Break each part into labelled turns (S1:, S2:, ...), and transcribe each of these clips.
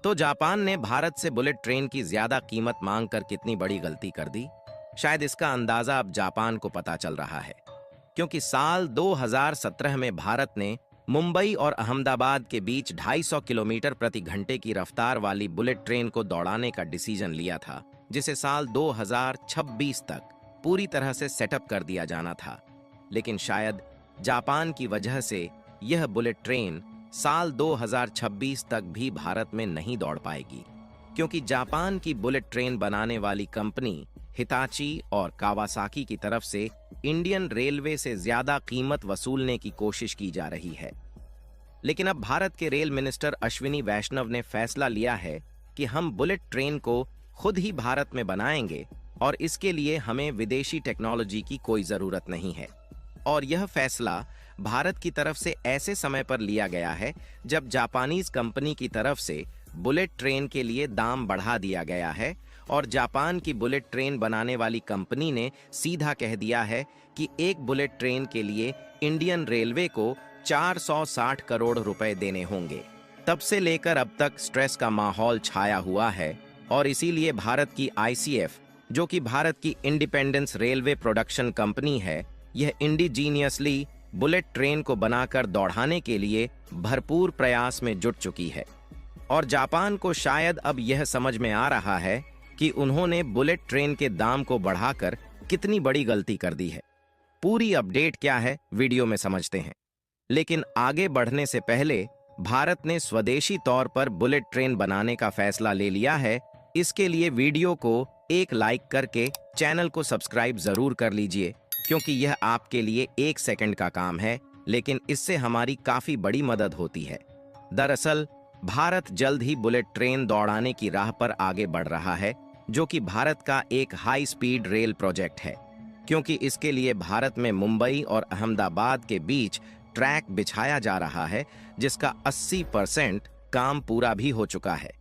S1: तो जापान ने भारत से बुलेट ट्रेन की ज्यादा कीमत मांगकर कितनी बड़ी गलती कर दी? शायद इसका अंदाजा अब जापान को पता चल रहा है, क्योंकि साल 2017 में भारत ने मुंबई और अहमदाबाद के बीच 250 किलोमीटर प्रति घंटे की रफ्तार वाली बुलेट ट्रेन को दौड़ाने का डिसीजन लिया था, जिसे साल 2026 तक पूरी तरह से सेटअप कर दिया जाना था। लेकिन शायद जापान की वजह से यह बुलेट ट्रेन साल 2026 तक भी भारत में नहीं दौड़ पाएगी, क्योंकि जापान की बुलेट ट्रेन बनाने वाली कंपनी हिताची और कावासाकी की तरफ से इंडियन रेलवे से ज्यादा कीमत वसूलने की कोशिश की जा रही है। लेकिन अब भारत के रेल मिनिस्टर अश्विनी वैष्णव ने फैसला लिया है कि हम बुलेट ट्रेन को खुद ही भारत में बनाएंगे और इसके लिए हमें विदेशी टेक्नोलॉजी की कोई जरूरत नहीं है। और यह फैसला भारत की तरफ से ऐसे समय पर लिया गया है जब जापानीज कंपनी की तरफ से बुलेट ट्रेन के लिए दाम बढ़ा दिया गया है और जापान की बुलेट ट्रेन बनाने वाली कंपनी ने सीधा कह दिया है कि एक बुलेट ट्रेन के लिए इंडियन रेलवे को 460 करोड़ रुपए देने होंगे। तब से लेकर अब तक स्ट्रेस का माहौल छाया हुआ है और इसीलिए भारत की आईसीएफ, जो कि भारत की इंडिपेंडेंस रेलवे प्रोडक्शन कंपनी है, यह इंडिजीनियसली बुलेट ट्रेन को बनाकर दौड़ाने के लिए भरपूर प्रयास में जुट चुकी है। और जापान को शायद अब यह समझ में आ रहा है कि उन्होंने बुलेट ट्रेन के दाम को बढ़ाकर कितनी बड़ी गलती कर दी है। पूरी अपडेट क्या है, वीडियो में समझते हैं। लेकिन आगे बढ़ने से पहले भारत ने स्वदेशी तौर पर बुलेट ट्रेन बनाने का फैसला ले लिया है। इसके लिए वीडियो को एक लाइक करके चैनल को सब्सक्राइब जरूर कर लीजिए, क्योंकि यह आपके लिए 1 सेकंड का काम है, लेकिन इससे हमारी काफी बड़ी मदद होती है। दरअसल भारत जल्द ही बुलेट ट्रेन दौड़ाने की राह पर आगे बढ़ रहा है, जो कि भारत का एक हाई स्पीड रेल प्रोजेक्ट है, क्योंकि इसके लिए भारत में मुंबई और अहमदाबाद के बीच ट्रैक बिछाया जा रहा है, जिसका 80% काम पूरा भी हो चुका है।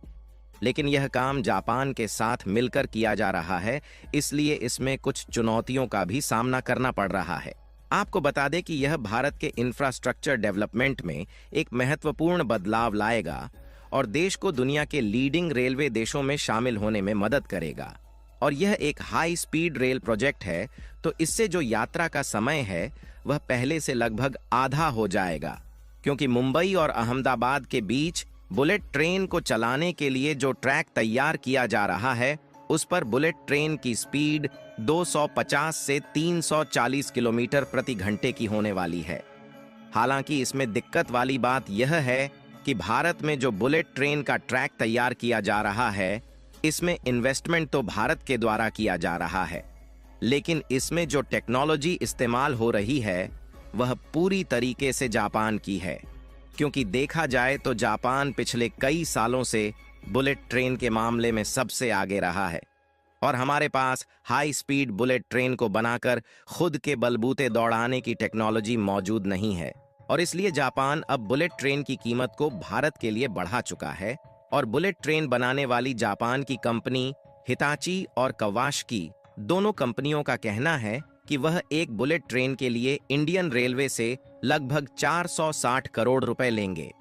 S1: लेकिन यह काम जापान के साथ मिलकर किया जा रहा है, इसलिए इसमें कुछ चुनौतियों का भी सामना करना पड़ रहा है। आपको बता दें कि यह भारत के इंफ्रास्ट्रक्चर डेवलपमेंट में एक महत्वपूर्ण बदलाव लाएगा और देश को दुनिया के लीडिंग रेलवे देशों में शामिल होने में मदद करेगा। और यह एक हाई स्पीड रेल प्रोजेक्ट है, तो इससे जो यात्रा का समय है वह पहले से लगभग आधा हो जाएगा, क्योंकि मुंबई और अहमदाबाद के बीच बुलेट ट्रेन को चलाने के लिए जो ट्रैक तैयार किया जा रहा है, उस पर बुलेट ट्रेन की स्पीड 250 से 340 किलोमीटर प्रति घंटे की होने वाली है। हालांकि इसमें दिक्कत वाली बात यह है कि भारत में जो बुलेट ट्रेन का ट्रैक तैयार किया जा रहा है, इसमें इन्वेस्टमेंट तो भारत के द्वारा किया जा रहा है, लेकिन इसमें जो टेक्नोलॉजी इस्तेमाल हो रही है वह पूरी तरीके से जापान की है, क्योंकि देखा जाए तो जापान पिछले कई सालों से बुलेट ट्रेन के मामले में सबसे आगे रहा है और हमारे पास हाई स्पीड बुलेट ट्रेन को बनाकर खुद के बलबूते दौड़ाने की टेक्नोलॉजी मौजूद नहीं है। और इसलिए जापान अब बुलेट ट्रेन की कीमत को भारत के लिए बढ़ा चुका है और बुलेट ट्रेन बनाने वाली जापान की कंपनी हिताची और कवासाकी दोनों कंपनियों का कहना है कि वह एक बुलेट ट्रेन के लिए इंडियन रेलवे से लगभग 460 करोड़ रुपए लेंगे।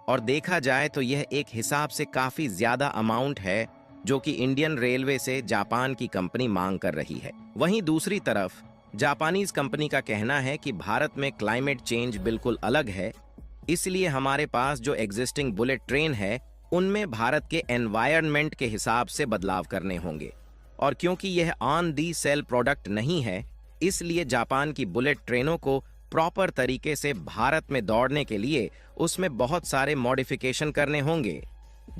S1: और देखा जाए तो यह एक हिसाब से काफी ज्यादा अमाउंट है जो कि इंडियन रेलवे से जापान की कंपनी मांग कर रही है। वहीं दूसरी तरफ जापानीज कंपनी का कहना है कि भारत में क्लाइमेट चेंज बिल्कुल अलग है, इसलिए हमारे पास जो एग्जिस्टिंग बुलेट ट्रेन है उनमें भारत के एनवायरनमेंट के हिसाब से बदलाव करने होंगे। और क्योंकि यह ऑन दी सेल प्रोडक्ट नहीं है, इसलिए जापान की बुलेट ट्रेनों को प्रॉपर तरीके से भारत में दौड़ने के लिए उसमें बहुत सारे मॉडिफिकेशन करने होंगे,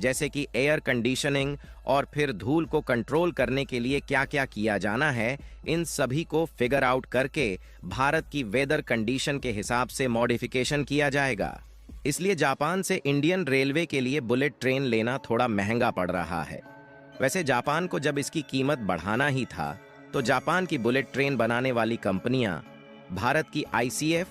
S1: जैसे कि एयर कंडीशनिंग और फिर धूल को कंट्रोल करने के लिए क्या क्या किया जाना है, इन सभी को फिगर आउट करके भारत की वेदर कंडीशन के हिसाब से मॉडिफिकेशन किया जाएगा। इसलिए जापान से इंडियन रेलवे के लिए बुलेट ट्रेन लेना थोड़ा महंगा पड़ रहा है। वैसे जापान को जब इसकी कीमत बढ़ाना ही था, तो जापान की बुलेट ट्रेन बनाने वाली कंपनियां भारत की आईसीएफ,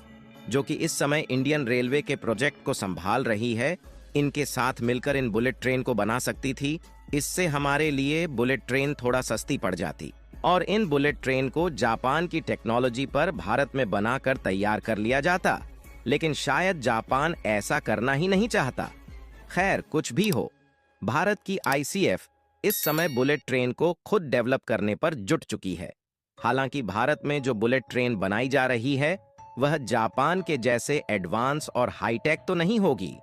S1: जो कि इस समय इंडियन रेलवे के प्रोजेक्ट को संभाल रही है, इनके साथ मिलकर इन बुलेट ट्रेन को बना सकती थी। इससे हमारे लिए बुलेट ट्रेन थोड़ा सस्ती पड़ जाती और इन बुलेट ट्रेन को जापान की टेक्नोलॉजी पर भारत में बनाकर तैयार कर लिया जाता। लेकिन शायद जापान ऐसा करना ही नहीं चाहता। खैर, कुछ भी हो, भारत की आईसीएफ इस समय बुलेट ट्रेन को खुद डेवलप करने पर जुट चुकी है। हालांकि भारत में जो बुलेट ट्रेन बनाई जा रही है वह जापान के जैसे एडवांस और हाईटेक तो नहीं होगी,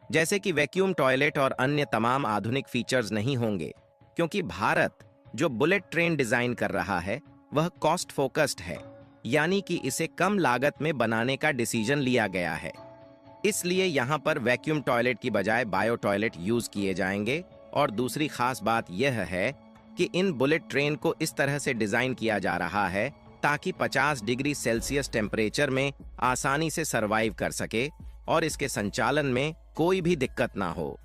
S1: जैसे कि वैक्यूम टॉयलेट और अन्य तमाम आधुनिक फीचर्स नहीं होंगे, क्योंकि भारत जो बुलेट ट्रेन डिजाइन कर रहा है वह कॉस्ट फोकस्ड है, यानी कि इसे कम लागत में बनाने का डिसीजन लिया गया है। इसलिए यहाँ पर वैक्यूम टॉयलेट की बजाय बायो टॉयलेट यूज किए जाएंगे। और दूसरी खास बात यह है कि इन बुलेट ट्रेन को इस तरह से डिजाइन किया जा रहा है ताकि 50 डिग्री सेल्सियस टेम्परेचर में आसानी से सरवाइव कर सके और इसके संचालन में कोई भी दिक्कत ना हो।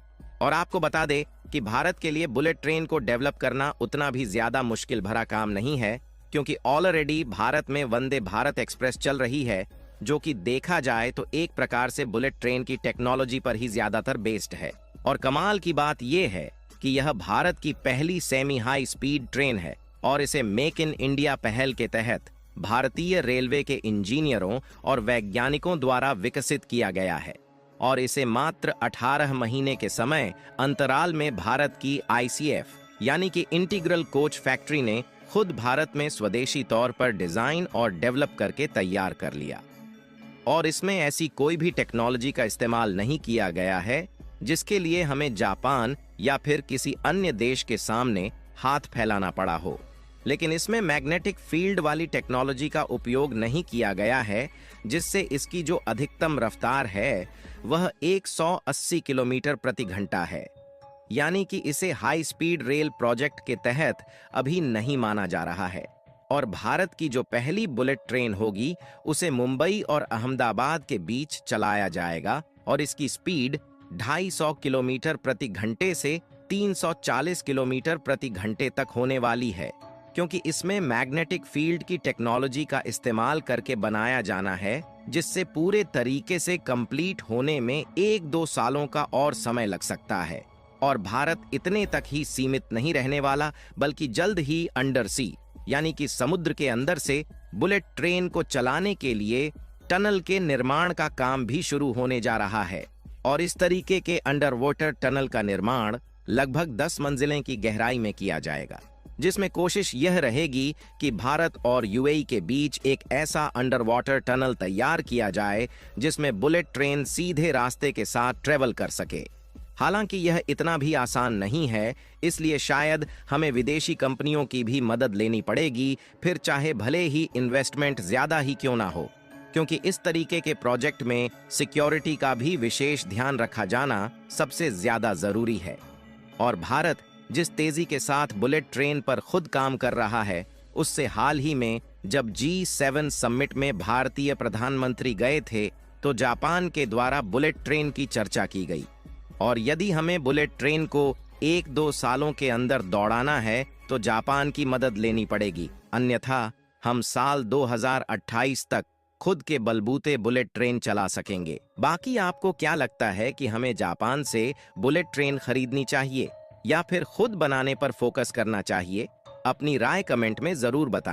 S1: और आपको बता दें कि भारत के लिए बुलेट ट्रेन को डेवलप करना उतना भी ज्यादा मुश्किल भरा काम नहीं है, क्योंकि ऑलरेडी भारत में वंदे भारत एक्सप्रेस चल रही है, जो कि देखा जाए तो एक प्रकार से बुलेट ट्रेन की टेक्नोलॉजी पर ही ज्यादातर बेस्ड है। और कमाल की बात यह है कि यह भारत की पहली सेमी हाई स्पीड ट्रेन है और इसे मेक इन इंडिया पहल के तहत भारतीय रेलवे के इंजीनियरों और वैज्ञानिकों द्वारा विकसित किया गया है। और इसे मात्र 18 महीने के समय अंतराल में भारत की आईसीएफ यानी कि इंटीग्रल कोच फैक्ट्री ने खुद भारत में स्वदेशी तौर पर डिजाइन और डेवलप करके तैयार कर लिया। और इसमें ऐसी कोई भी टेक्नोलॉजी का इस्तेमाल नहीं किया गया है जिसके लिए हमें जापान या फिर किसी अन्य देश के सामने हाथ फैलाना पड़ा हो। लेकिन इसमें मैग्नेटिक फील्ड वाली टेक्नोलॉजी का उपयोग नहीं किया गया है, जिससे इसकी जो अधिकतम रफ्तार है वह 180 किलोमीटर प्रति घंटा है, यानी कि इसे हाई स्पीड रेल प्रोजेक्ट के तहत अभी नहीं माना जा रहा है। और भारत की जो पहली बुलेट ट्रेन होगी उसे मुंबई और अहमदाबाद के बीच चलाया जाएगा और इसकी स्पीड 250 किलोमीटर प्रति घंटे से 340 किलोमीटर प्रति घंटे तक होने वाली है, क्योंकि इसमें मैग्नेटिक फील्ड की टेक्नोलॉजी का इस्तेमाल करके बनाया जाना है, जिससे पूरे तरीके से कंप्लीट होने में 1-2 सालों का और समय लग सकता है। और भारत इतने तक ही सीमित नहीं रहने वाला, बल्कि जल्द ही अंडर सी यानी कि समुद्र के अंदर से बुलेट ट्रेन को चलाने के लिए टनल के निर्माण का काम भी शुरू होने जा रहा है। और इस तरीके के अंडर वाटर टनल का निर्माण लगभग 10 मंजिलें की गहराई में किया जाएगा, जिसमें कोशिश यह रहेगी कि भारत और यूएई के बीच एक ऐसा अंडर वाटर टनल तैयार किया जाए जिसमें बुलेट ट्रेन सीधे रास्ते के साथ ट्रेवल कर सके। हालांकि यह इतना भी आसान नहीं है, इसलिए शायद हमें विदेशी कंपनियों की भी मदद लेनी पड़ेगी, फिर चाहे भले ही इन्वेस्टमेंट ज्यादा ही क्यों ना हो, क्योंकि इस तरीके के प्रोजेक्ट में सिक्योरिटी का भी विशेष ध्यान रखा जाना सबसे ज्यादा जरूरी है। और भारत जिस तेजी के साथ बुलेट ट्रेन पर खुद काम कर रहा है, उससे हाल ही में जब G7 समिट में भारतीय प्रधानमंत्री गए थे तो जापान के द्वारा बुलेट ट्रेन की चर्चा की गई। और यदि हमें बुलेट ट्रेन को 1-2 सालों के अंदर दौड़ाना है तो जापान की मदद लेनी पड़ेगी, अन्यथा हम साल 2028 तक खुद के बलबूते बुलेट ट्रेन चला सकेंगे। बाकी आपको क्या लगता है कि हमें जापान से बुलेट ट्रेन खरीदनी चाहिए या फिर खुद बनाने पर फोकस करना चाहिए? अपनी राय कमेंट में जरूर बताएं।